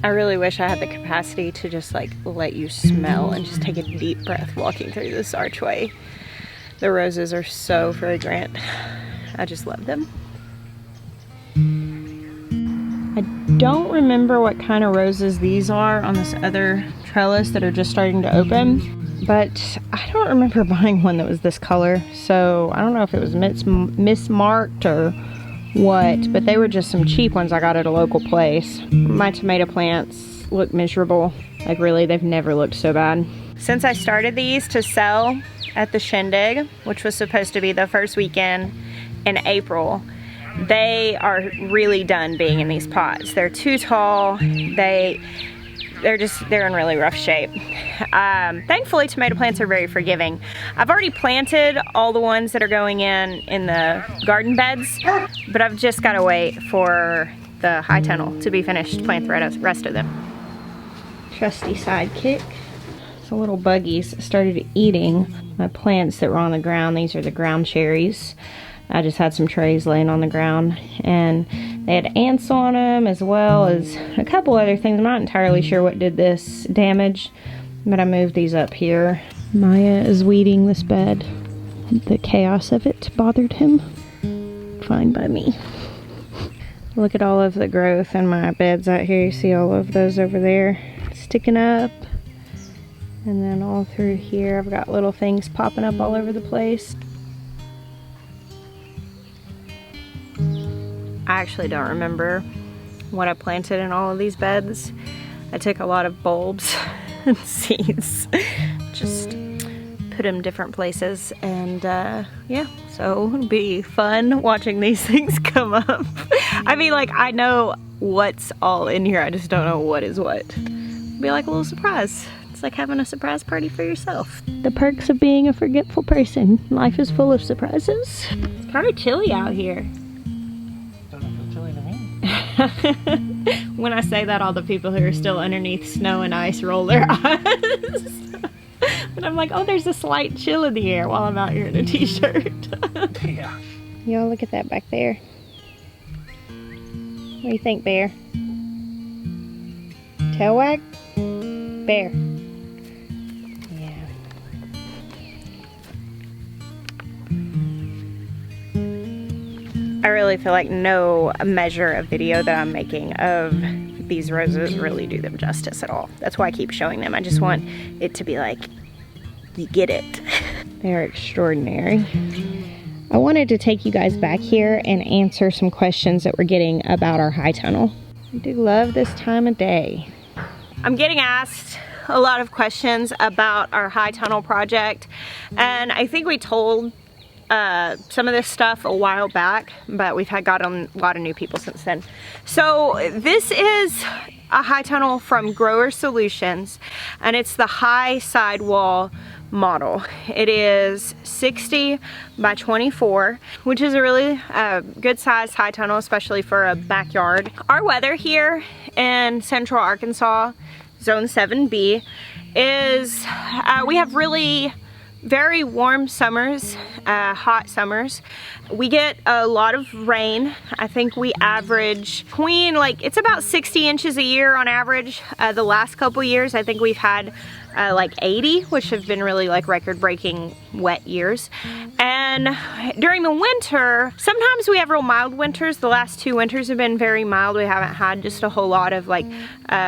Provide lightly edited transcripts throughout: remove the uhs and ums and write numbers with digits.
I really wish I had the capacity to just like let you smell and just take a deep breath walking through this archway. The roses are so fragrant. I just love them. I don't remember what kind of roses these are on this other trellis that are just starting to open, but I don't remember buying one that was this color, so I don't know if it was mismarked or what, but they were just some cheap ones I got at a local place. My tomato plants look miserable. Like really, they've never looked so bad. Since I started these to sell at the Shindig, which was supposed to be the first weekend in April, they are really done being in these pots. They're too tall. They're in really rough shape. Thankfully, tomato plants are very forgiving. I've already planted all the ones that are going in the garden beds, but I've just got to wait for the high tunnel to be finished to plant the rest of them. Trusty sidekick. The little buggies started eating my plants that were on the ground. These are the ground cherries. I just had some trays laying on the ground, and they had ants on them as well as a couple other things. I'm not entirely sure what did this damage, but I moved these up here. Maya is weeding this bed. The chaos of it bothered him. Fine by me. Look at all of the growth in my beds out here. You see all of those over there sticking up. And then all through here, I've got little things popping up all over the place. I actually don't remember what I planted in all of these beds. I took a lot of bulbs and seeds, just put them different places, and yeah, so it'll be fun watching these things come up. I mean, like, I know what's all in here, I just don't know what is what. It'll be like a little surprise. It's like having a surprise party for yourself. The perks of being a forgetful person. Life is full of surprises. It's kind of chilly out here. When I say that, all the people who are still underneath snow and ice roll their eyes. But I'm like, oh, there's a slight chill in the air while I'm out here in a t-shirt. Yeah. Y'all look at that back there. What do you think, Bear? Tail wag? Bear. Yeah. I really feel like no measure of video that I'm making of these roses really do them justice at all. That's why I keep showing them. I just want it to be like, you get it. They're extraordinary. I wanted to take you guys back here and answer some questions that we're getting about our high tunnel. I do love this time of day. I'm getting asked a lot of questions about our high tunnel project, and I think we told some of this stuff a while back, but we've gotten a lot of new people since then. So this is a high tunnel from Grower Solutions, and it's the high sidewall model. It is 60 by 24, which is a really good sized high tunnel, especially for a backyard. Our weather here in central Arkansas, zone 7B, is we have really very warm summers, hot summers. We get a lot of rain. I think we average between, like, it's about 60 inches a year on average. The last couple years, I think we've had like 80, which have been really like record-breaking wet years. And during the winter, sometimes we have real mild winters. The last 2 winters have been very mild. We haven't had just a whole lot of like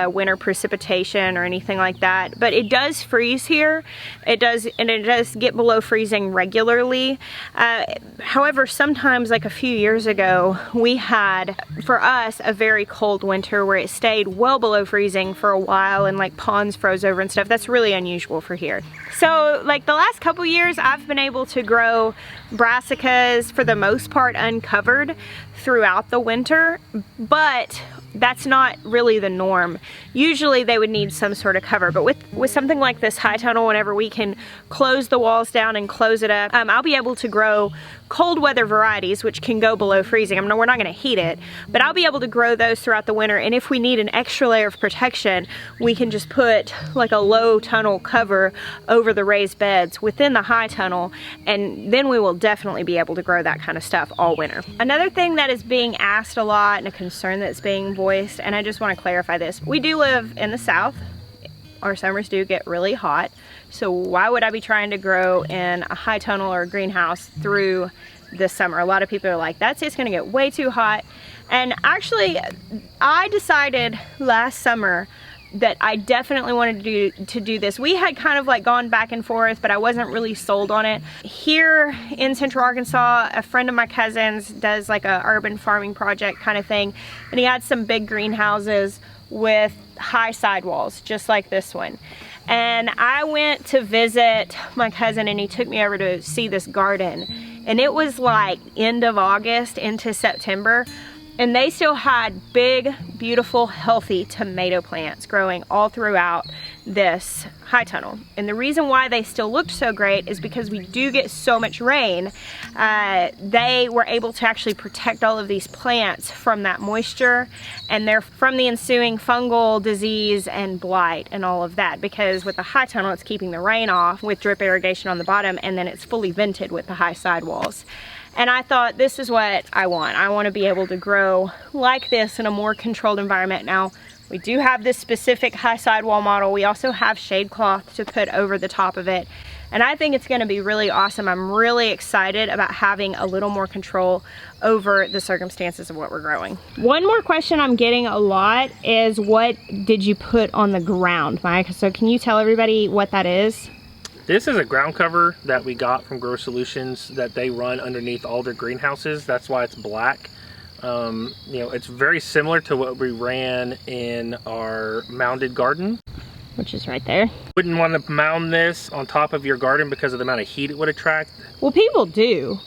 winter precipitation or anything like that. But it does freeze here. It does, and it does get below freezing regularly. However, sometimes, like a few years ago, we had, for us, a very cold winter where it stayed well below freezing for a while, and like ponds froze over and stuff. That's really unusual for here. So like the last couple years, I've been able to grow brassicas for the most part uncovered throughout the winter, but that's not really the norm. Usually they would need some sort of cover, but with something like this high tunnel, whenever we can close the walls down and close it up, I'll be able to grow cold weather varieties, which can go below freezing. I mean, we're not gonna heat it, but I'll be able to grow those throughout the winter. And if we need an extra layer of protection, we can just put like a low tunnel cover over the raised beds within the high tunnel, and then we will definitely be able to grow that kind of stuff all winter. Another thing that is being asked a lot and a concern that's being voiced, and I just want to clarify this. We do live in the South. Our summers do get really hot. So why would I be trying to grow in a high tunnel or a greenhouse through this summer? A lot of people are like, it's gonna get way too hot. And actually, I decided last summer that I definitely wanted to do this. We had kind of like gone back and forth, but I wasn't really sold on it. Here in Central Arkansas, a friend of my cousin's does like a urban farming project kind of thing, and he had some big greenhouses with high sidewalls, just like this one. And I went to visit my cousin, and he took me over to see this garden, and it was like end of August into September, and they still had big, beautiful, healthy tomato plants growing all throughout this high tunnel. And the reason why they still looked so great is because we do get so much rain. They were able to actually protect all of these plants from that moisture, and they're from the ensuing fungal disease and blight and all of that, because with the high tunnel, it's keeping the rain off with drip irrigation on the bottom, and then it's fully vented with the high sidewalls. And I thought, this is what I want. I want to be able to grow like this in a more controlled environment. Now, we do have this specific high sidewall model. We also have shade cloth to put over the top of it. And I think it's going to be really awesome. I'm really excited about having a little more control over the circumstances of what we're growing. One more question I'm getting a lot is, what did you put on the ground, Mike? So can you tell everybody what that is? This is a ground cover that we got from Grow Solutions that they run underneath all their greenhouses. That's why it's black. You know, it's very similar to what we ran in our mounded garden, which is right there. Wouldn't want to mound this on top of your garden because of the amount of heat it would attract. Well, people do,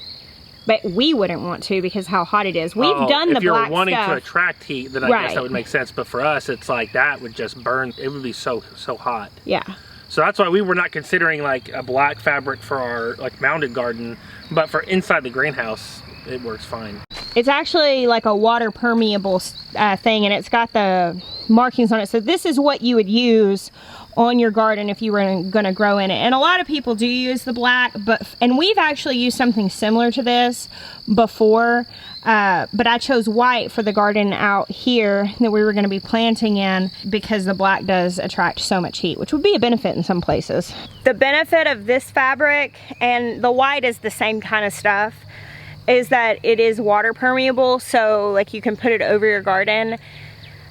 but we wouldn't want to because how hot it is. We've done the black stuff. If you're wanting to attract heat, then I guess that would make sense. But for us, it's like that would just burn. It would be so hot. Yeah. So that's why we were not considering like a black fabric for our like mounded garden, but for inside the greenhouse, it works fine. It's actually like a water permeable thing, and it's got the markings on it. So this is what you would use on your garden if you were gonna grow in it. And a lot of people do use the black, and we've actually used something similar to this before, but I chose white for the garden out here that we were gonna be planting in because the black does attract so much heat, which would be a benefit in some places. The benefit of this fabric, and the white is the same kind of stuff, is that it is water permeable. So like you can put it over your garden,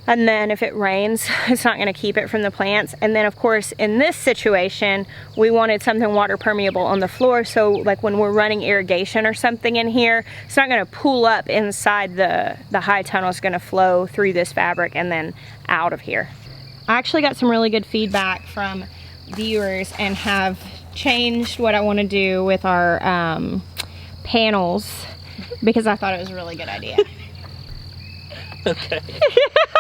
and then if it rains, it's not gonna keep it from the plants. And then of course, in this situation, we wanted something water permeable on the floor. So like when we're running irrigation or something in here, it's not gonna pool up inside the high tunnel. It's gonna flow through this fabric and then out of here. I actually got some really good feedback from viewers and have changed what I wanna do with our panels because I thought it was a really good idea. Okay.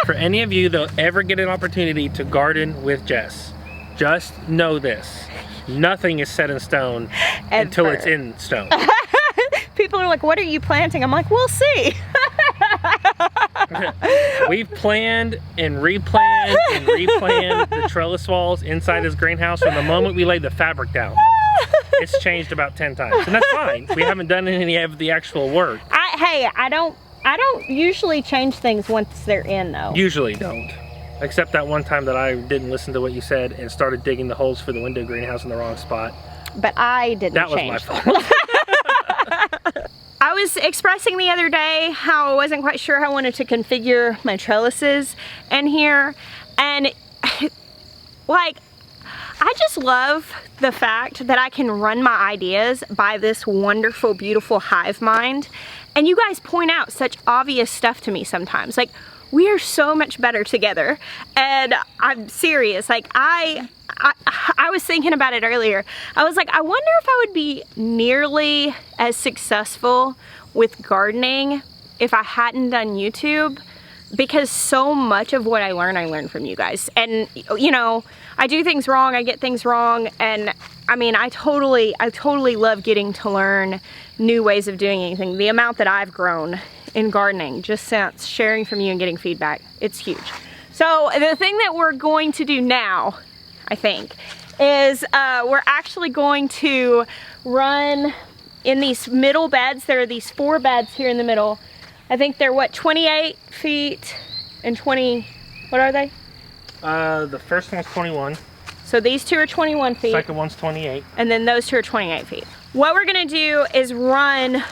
For any of you that'll ever get an opportunity to garden with Jess, just know this: nothing is set in stone until it's in stone. People are like, what are you planting? I'm like, we'll see. We've planned and replanned and replanned the trellis walls inside this greenhouse from the moment we laid the fabric down. It's changed about 10 times, and that's fine. We haven't done any of the actual work. Hey, I don't usually change things once they're in, though. Usually don't. Except that one time that I didn't listen to what you said and started digging the holes for the window greenhouse in the wrong spot. But I didn't change. That was my fault. I was expressing the other day how I wasn't quite sure how I wanted to configure my trellises in here. And like, I just love the fact that I can run my ideas by this wonderful, beautiful hive mind. And you guys point out such obvious stuff to me sometimes. Like, we are so much better together. And I'm serious. Like, I was thinking about it earlier. I was like, I wonder if I would be nearly as successful with gardening if I hadn't done YouTube, because so much of what I learn from you guys. And you know, I do things wrong, I get things wrong, and I mean, I totally love getting to learn new ways of doing anything. The amount that I've grown in gardening just since sharing from you and getting feedback, it's huge. So the thing that we're going to do now, I think, is we're actually going to run in these middle beds. There are these 4 beds here in the middle. I think they're what, 28 feet and 20, what are they? The first one's 21. So these 2 are 21 feet. Second one's 28. And then those 2 are 28 feet. What we're gonna do is run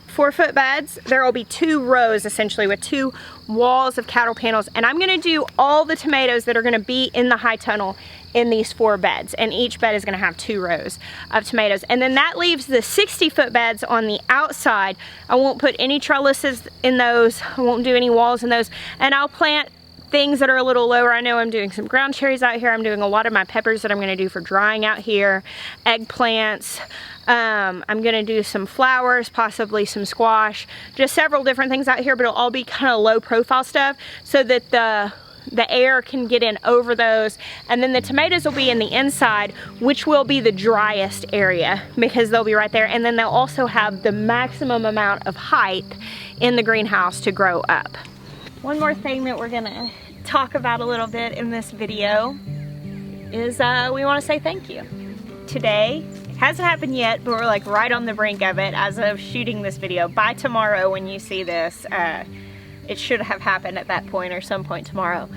4-foot beds. There will be 2 rows essentially with 2 walls of cattle panels. And I'm gonna do all the tomatoes that are gonna be in the high tunnel in these 4 beds. And each bed is gonna have 2 rows of tomatoes. And then that leaves the 60-foot beds on the outside. I won't put any trellises in those. I won't do any walls in those. And I'll plant things that are a little lower. I know I'm doing some ground cherries out here. I'm doing a lot of my peppers that I'm gonna do for drying out here. Eggplants. I'm gonna do some flowers, possibly some squash, just several different things out here, but it'll all be kind of low profile stuff so that the air can get in over those. And then the tomatoes will be in the inside, which will be the driest area because they'll be right there. And then they'll also have the maximum amount of height in the greenhouse to grow up. One more thing that we're gonna talk about a little bit in this video is we wanna say thank you. Today, hasn't happened yet, but we're like right on the brink of it as of shooting this video. By tomorrow when you see this, it should have happened at that point or some point tomorrow.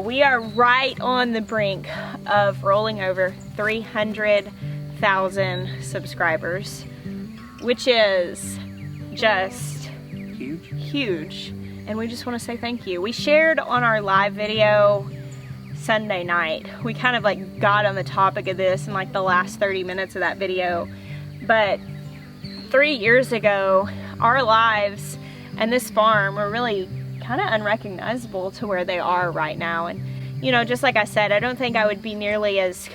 We are right on the brink of rolling over 300,000 subscribers, which is just huge. And we just want to say thank you. We shared on our live video Sunday night. We kind of like got on the topic of this in like the last 30 minutes of that video. But 3 years ago, our lives and this farm were really kind of unrecognizable to where they are right now. And you know, just like I said, I don't think I would be nearly as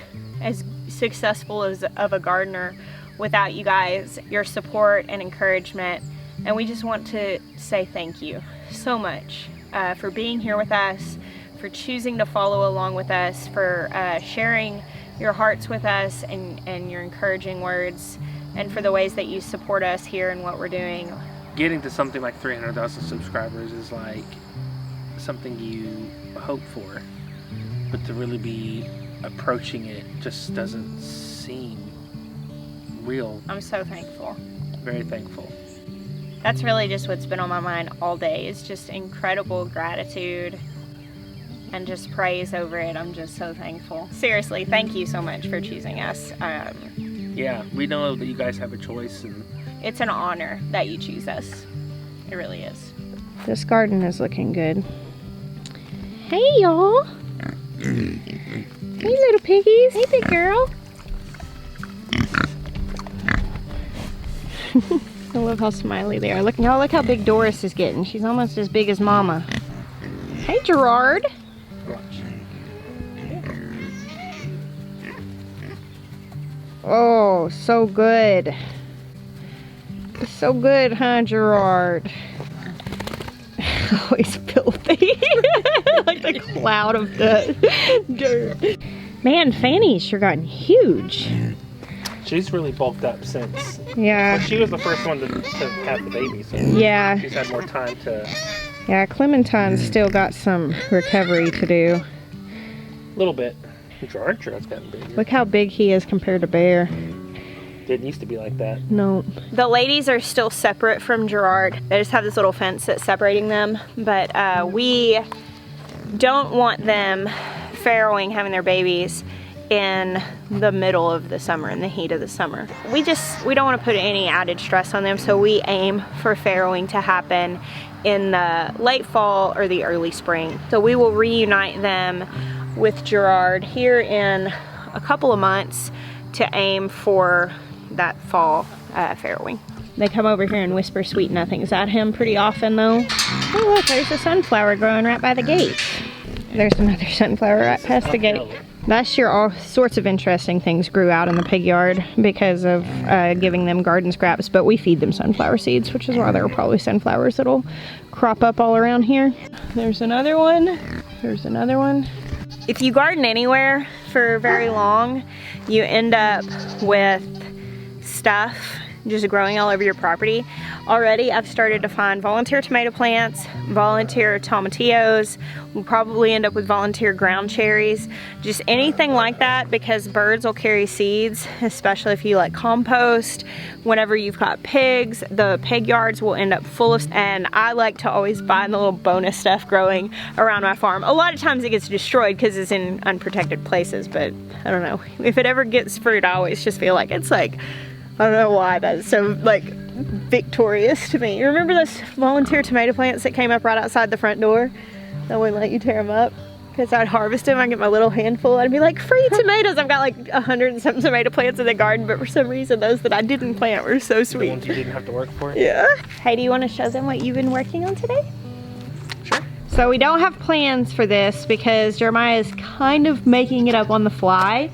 successful as of a gardener without you guys, your support and encouragement. And we just want to say thank you so much for being here with us, for choosing to follow along with us, for sharing your hearts with us and your encouraging words, and for the ways that you support us here and what we're doing. Getting to something like 300,000 subscribers is like something you hope for, but to really be approaching it just doesn't seem real. I'm so thankful. Very thankful. That's really just what's been on my mind all day. It's just incredible gratitude and just praise over it. I'm just so thankful. Seriously, thank you so much for choosing us. Yeah, we know that you guys have a choice, and it's an honor that you choose us. It really is. This garden is looking good. Hey y'all. Hey little piggies. Hey big girl. I love how smiley they are. Look how big Doris is getting. She's almost as big as Mama. Hey Gerard. Oh, so good. So good, huh, Gerard? Oh, he's filthy. Like the cloud of dirt. Man, Fanny's sure gotten huge. she's really bulked up since. Yeah. Well, she was the first one to have the baby, so yeah. She's had more time to. Yeah, Clementine's still got some recovery to do. A little bit. Gerard's gotten bigger. Look how big he is compared to Bear. Didn't used to be like that. No. The ladies are still separate from Gerard. They just have this little fence that's separating them. But we don't want them farrowing, having their babies in the middle of the summer, in the heat of the summer. We don't want to put any added stress on them, so we aim for farrowing to happen in the late fall or the early spring. So we will reunite them with Gerard here in a couple of months to aim for that fall farrowing. They come over here and whisper sweet nothings at him pretty often though. Oh look, there's a sunflower growing right by the gate. There's another sunflower right past the gate. Last year, all sorts of interesting things grew out in the pig yard because of giving them garden scraps, but we feed them sunflower seeds, which is why there are probably sunflowers that'll crop up all around here. There's another one. There's another one. If you garden anywhere for very long, you end up with stuff just growing all over your property. Already, I've started to find volunteer tomato plants, volunteer tomatillos. We'll probably end up with volunteer ground cherries, just anything like that, because birds will carry seeds, especially if you like compost. Whenever you've got pigs, the pig yards will end up full of, and I like to always find the little bonus stuff growing around my farm. A lot of times it gets destroyed because it's in unprotected places, but I don't know. If it ever gets fruit, I always just feel like it's like, I don't know why that's so like victorious to me. You remember those volunteer tomato plants that came up right outside the front door? That wouldn't let you tear them up? Because I'd harvest them, I'd get my little handful, I'd be like, free tomatoes! I've got like 100 and something tomato plants in the garden, but for some reason those that I didn't plant were so sweet. The ones you didn't have to work for? Yeah. Hey, do you want to show them what you've been working on today? Sure. So we don't have plans for this because Jeremiah is kind of making it up on the fly,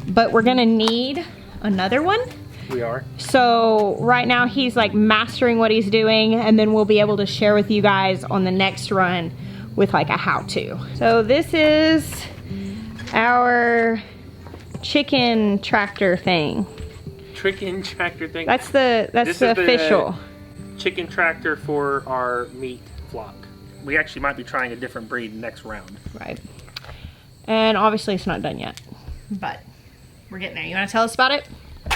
but we're gonna need another one. We are. So right now he's like mastering what he's doing, and then we'll be able to share with you guys on the next run with like a how-to. So this is our chicken tractor thing. Chicken tractor thing? That's the official. Chicken tractor for our meat flock. We actually might be trying a different breed next round. Right. And obviously it's not done yet, but we're getting there. You want to tell us about it?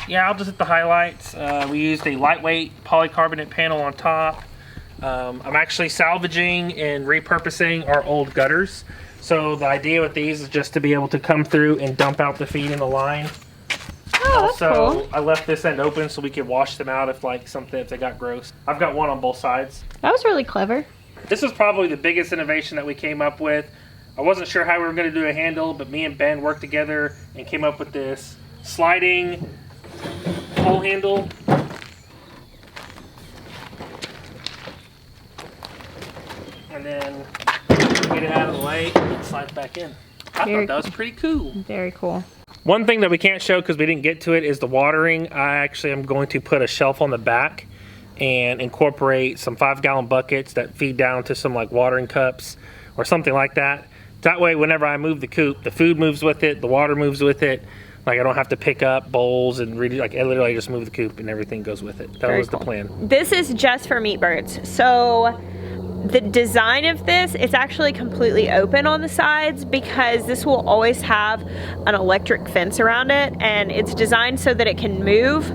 Yeah, I'll just hit the highlights. We used a lightweight polycarbonate panel on top. I'm actually salvaging and repurposing our old gutters. So the idea with these is just to be able to come through and dump out the feed in the line. Oh, that's cool. I left this end open so we could wash them out if they got gross. I've got one on both sides. That was really clever. This was probably the biggest innovation that we came up with. I wasn't sure how we were going to do a handle, but me and Ben worked together and came up with this sliding pole handle. And then get it out of the way and it slides back in. I thought that was pretty cool. Very cool. One thing that we can't show because we didn't get to it is the watering. I actually am going to put a shelf on the back and incorporate some 5-gallon buckets that feed down to some like watering cups or something like that. That way whenever I move the coop, the food moves with it, the water moves with it. Like I don't have to pick up bowls and really, like I literally just move the coop and everything goes with it. That was the plan. This is just for meat birds. So the design of this, it's actually completely open on the sides because this will always have an electric fence around it, and it's designed so that it can move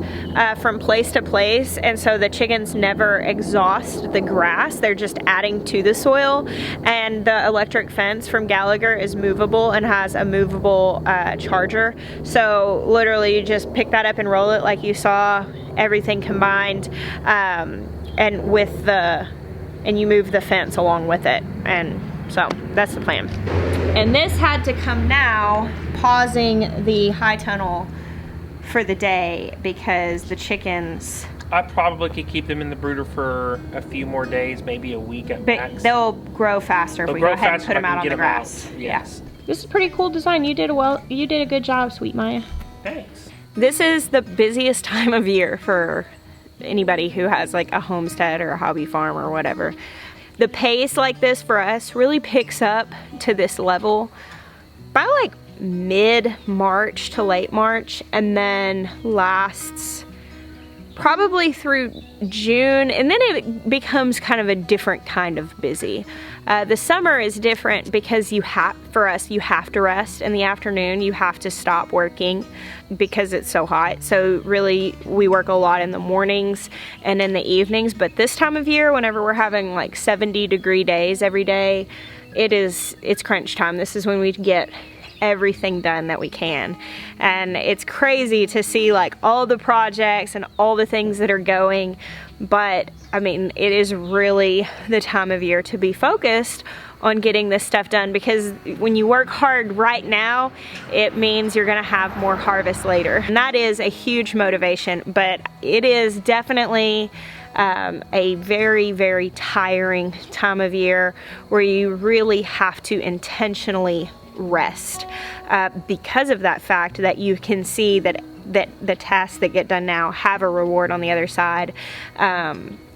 from place to place, and so the chickens never exhaust the grass. They're just adding to the soil, and the electric fence from Gallagher is movable and has a movable charger. So literally you just pick that up and roll it like you saw, everything combined, and you move the fence along with it. And so that's the plan. And this had to come now, pausing the high tunnel for the day because the chickens, I probably could keep them in the brooder for a few more days, maybe a week at max. They'll grow faster if we go ahead and put them out on the grass. Yes. Yeah. This is a pretty cool design. You did a good job, sweet Maya. Thanks. This is the busiest time of year for anybody who has like a homestead or a hobby farm or whatever. The pace like this for us really picks up to this level by like mid-March to late March, and then lasts probably through June, and then it becomes kind of a different kind of busy. The summer is different because for us, you have to rest in the afternoon. You have to stop working because it's so hot. So really, we work a lot in the mornings and in the evenings. But this time of year, whenever we're having like 70-degree days every day, it's crunch time. This is when we get everything done that we can. And it's crazy to see like all the projects and all the things that are going, but I mean, it is really the time of year to be focused on getting this stuff done, because when you work hard right now, it means you're gonna have more harvest later. And that is a huge motivation, but it is definitely a very, very tiring time of year where you really have to intentionally rest, because of that fact that you can see that the tasks that get done now have a reward on the other side.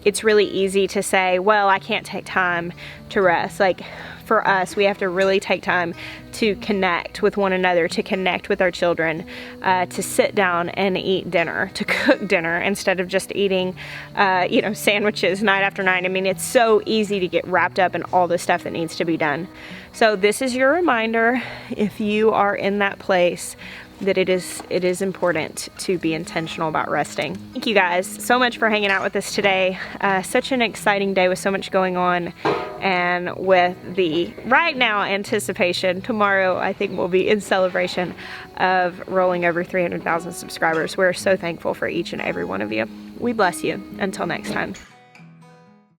It's really easy to say, well, I can't take time to rest. Like, for us, we have to really take time to connect with one another, to connect with our children, to sit down and eat dinner, to cook dinner instead of just eating, you know, sandwiches night after night. I mean, it's so easy to get wrapped up in all the stuff that needs to be done. So this is your reminder, if you are in that place, that it is important to be intentional about resting. Thank you guys so much for hanging out with us today. Such an exciting day with so much going on, and with the right now anticipation, tomorrow I think we'll be in celebration of rolling over 300,000 subscribers. We're so thankful for each and every one of you. We bless you. Until next time.